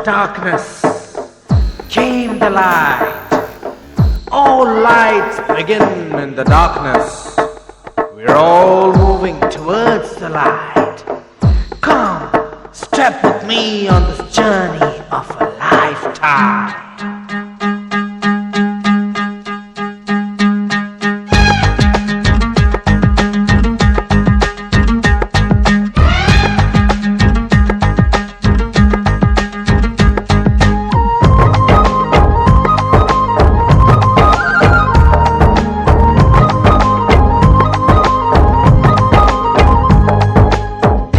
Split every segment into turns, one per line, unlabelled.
darkness came the light. All lights begin in the darkness. We're all moving towards the light. Come, step with me on this journey of a lifetime.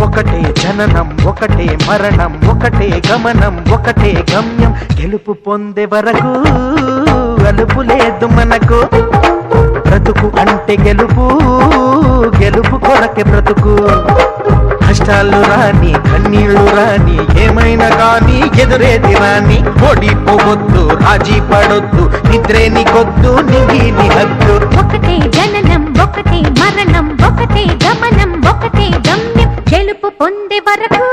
ఒకటే జననం ఒకటే మరణం ఒకటే గమనం ఒకటే గమ్యం గెలుపు పొందే వరకు అలుపు లేదు మనకు బ్రతుకు అంటే గెలుపు గెలుపు కొరకే బ్రతుకు కష్టాలు రాని కన్నీళ్లు రాని ఏమైనా కానీ ఎదురేది రాని ఓడిపోవద్దు రాజీ పడొద్దు నిద్రే నీకొద్దు నింగి హద్దు
ఒకటే జననం ఒకటే మరణం ఒకటే గమనం ఒకటే గమ్యం గెలుపు పొందే వరకు